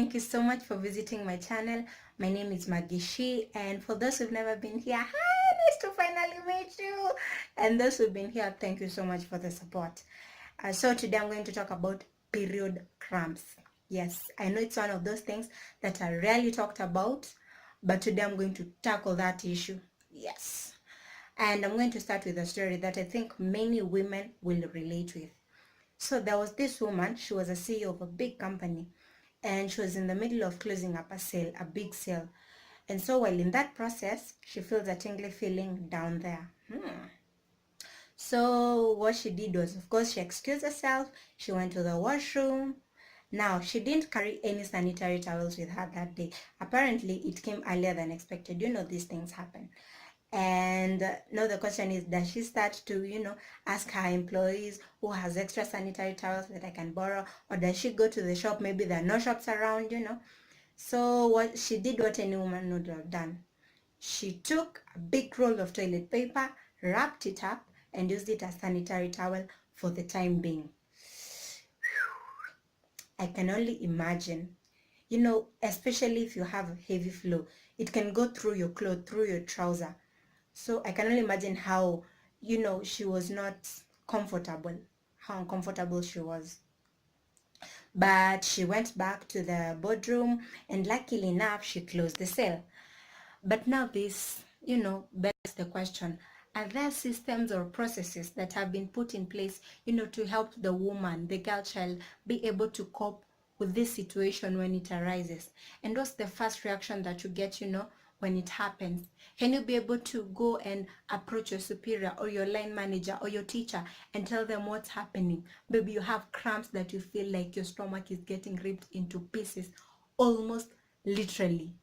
Thank you so much for visiting my channel. My name is Magishi, and for those who've never been here, hi, nice to finally meet you. And those who've been here, thank you so much for the support. So today I'm going to talk about period cramps. Yes, I know it's one of those things that are rarely talked about, but today I'm going to tackle that issue. Yes. And I'm going to start with a story that I think many women will relate with. So there was this woman, she was a CEO of a big company, and she was in the middle of closing up a sale, a big sale. And so while in that process, she feels a tingly feeling down there. So what she did was, of course, she excused herself. She went to the washroom. Now, she didn't carry any sanitary towels with her that day. Apparently, it came earlier than expected. You know, these things happen. And now the question is, does she start to, ask her employees who has extra sanitary towels that I can borrow? Or does she go to the shop? Maybe there are no shops around. So what she did, what any woman would have done. She took a big roll of toilet paper, wrapped it up, and used it as sanitary towel for the time being. I can only imagine, especially if you have a heavy flow, it can go through your clothes, through your trouser. So I can only imagine how, she was not comfortable, how uncomfortable she was. But she went back to the boardroom, and luckily enough, she closed the sale. But now this, begs the question, are there systems or processes that have been put in place, to help the woman, the girl child, be able to cope with this situation when it arises? And what's the first reaction that you get, when it happens? Can you be able to go and approach your superior or your line manager or your teacher and tell them what's happening? Maybe you have cramps that you feel like your stomach is getting ripped into pieces, almost literally.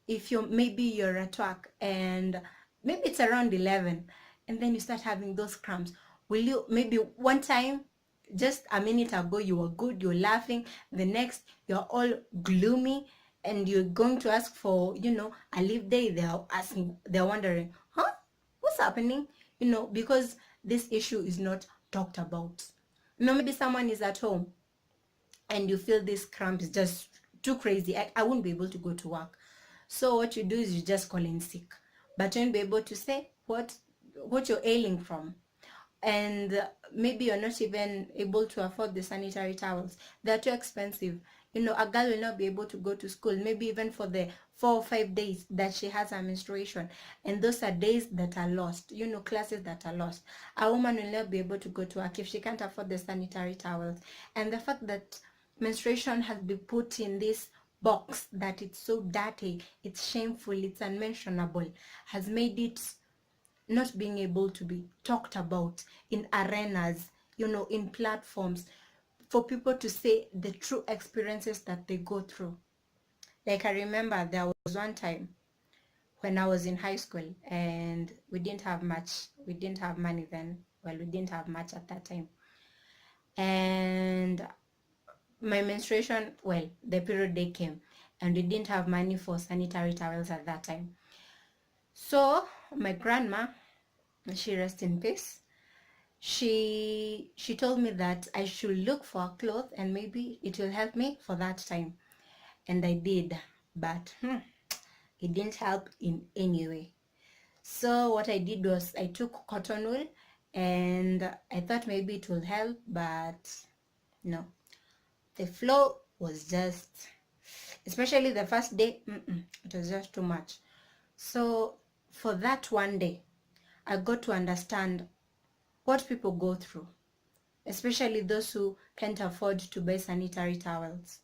If you're at work and maybe it's around 11 and then you start having those cramps, will you, maybe one time, just a minute ago you were good, you're laughing, the next you're all gloomy and you're going to ask for a leave day? They're wondering, what's happening? Because this issue is not talked about. Maybe someone is at home and you feel this cramp is just too crazy. I won't be able to go to work. So what you do is you just call in sick, but you won't be able to say what you're ailing from. And maybe you're not even able to afford the sanitary towels. They're too expensive. A girl will not be able to go to school, maybe even for the 4 or 5 days that she has her menstruation. And those are days that are lost, classes that are lost. A woman will not be able to go to work if she can't afford the sanitary towels. And the fact that menstruation has been put in this box, that it's so dirty, it's shameful, it's unmentionable, has made it not being able to be talked about in arenas, in platforms, for people to say the true experiences that they go through. Like, I remember there was one time when I was in high school and we didn't have much. We didn't have money then. Well, we didn't have much at that time. And my menstruation, well, the period day came and we didn't have money for sanitary towels at that time. So my grandma, she rests in peace, she told me that I should look for a cloth and maybe it will help me for that time. And I did, but it didn't help in any way. So what I did was I took cotton wool and I thought maybe it will help, but no. The flow was just, especially the first day, it was just too much. So for that one day, I got to understand what people go through, especially those who can't afford to buy sanitary towels.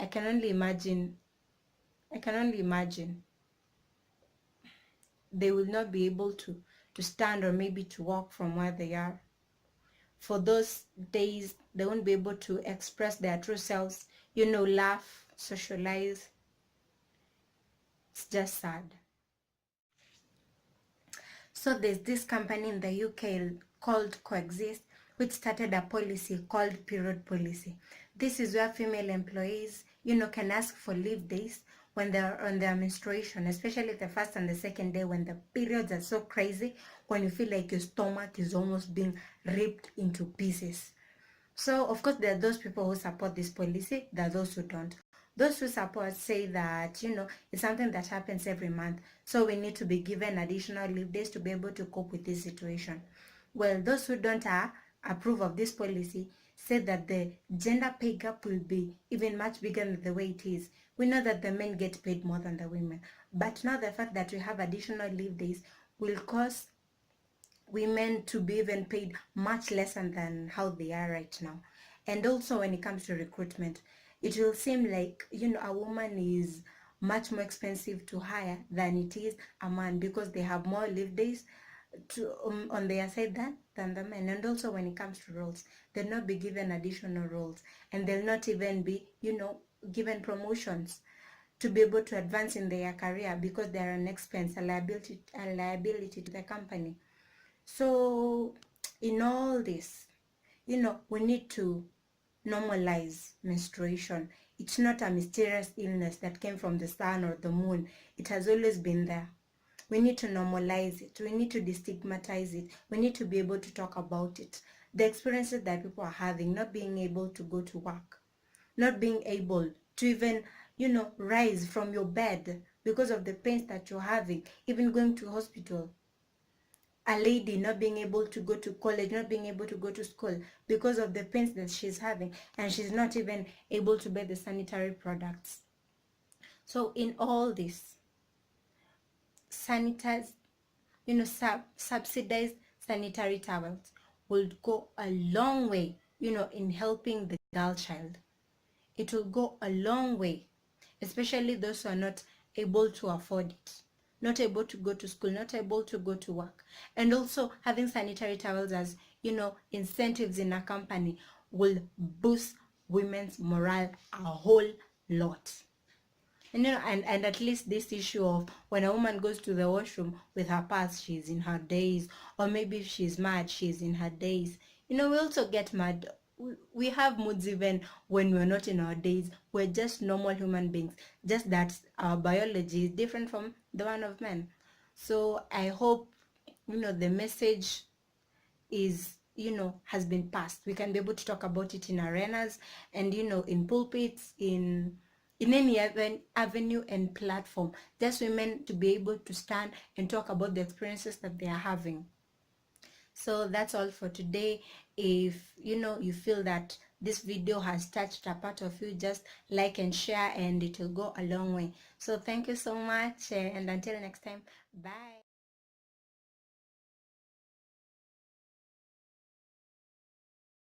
I can only imagine they will not be able to stand or maybe to walk from where they are. For those days, they won't be able to express their true selves, laugh, socialize. It's just sad. So there's this company in the UK called Coexist, which started a policy called period policy. This is where female employees, can ask for leave days when they're on their menstruation, especially the first and the second day when the periods are so crazy, when you feel like your stomach is almost being ripped into pieces. So of course there are those people who support this policy, there are those who don't. Those who support say that, it's something that happens every month, so we need to be given additional leave days to be able to cope with this situation. Well, those who don't approve of this policy say that the gender pay gap will be even much bigger than the way it is. We know that the men get paid more than the women, but now the fact that we have additional leave days will cause women to be even paid much less than how they are right now. And also when it comes to recruitment, it will seem like, a woman is much more expensive to hire than it is a man, because they have more leave days on their side than the men. And also when it comes to roles, they'll not be given additional roles, and they'll not even be, given promotions to be able to advance in their career, because they're an expense, a liability to the company. So in all this, we need to normalize menstruation. It's not a mysterious illness that came from the sun or the moon. It has always been there. We need to normalize it. We need to destigmatize it. We need to be able to talk about it. The experiences that people are having, not being able to go to work, not being able to even, rise from your bed because of the pains that you're having, even going to hospital. A lady not being able to go to college, not being able to go to school because of the pains that she's having, and she's not even able to buy the sanitary products. So in all this, sanitize, subsidized sanitary towels will go a long way, in helping the girl child. It will go a long way, especially those who are not able to afford it, not able to go to school, not able to go to work. And also having sanitary towels as, incentives in a company will boost women's morale a whole lot. And at least this issue of when a woman goes to the washroom with her purse, she's in her days, or maybe if she's mad, she's in her days. We also get mad. We have moods even when we're not in our days. We're just normal human beings, just that our biology is different from the one of men. So I hope, the message is, has been passed. We can be able to talk about it in arenas and, in pulpits, in any avenue and platform, just women to be able to stand and talk about the experiences that they are having. So that's all for today. If you feel that this video has touched a part of you, just like and share, and it will go a long way. So thank you so much, and until next time, bye.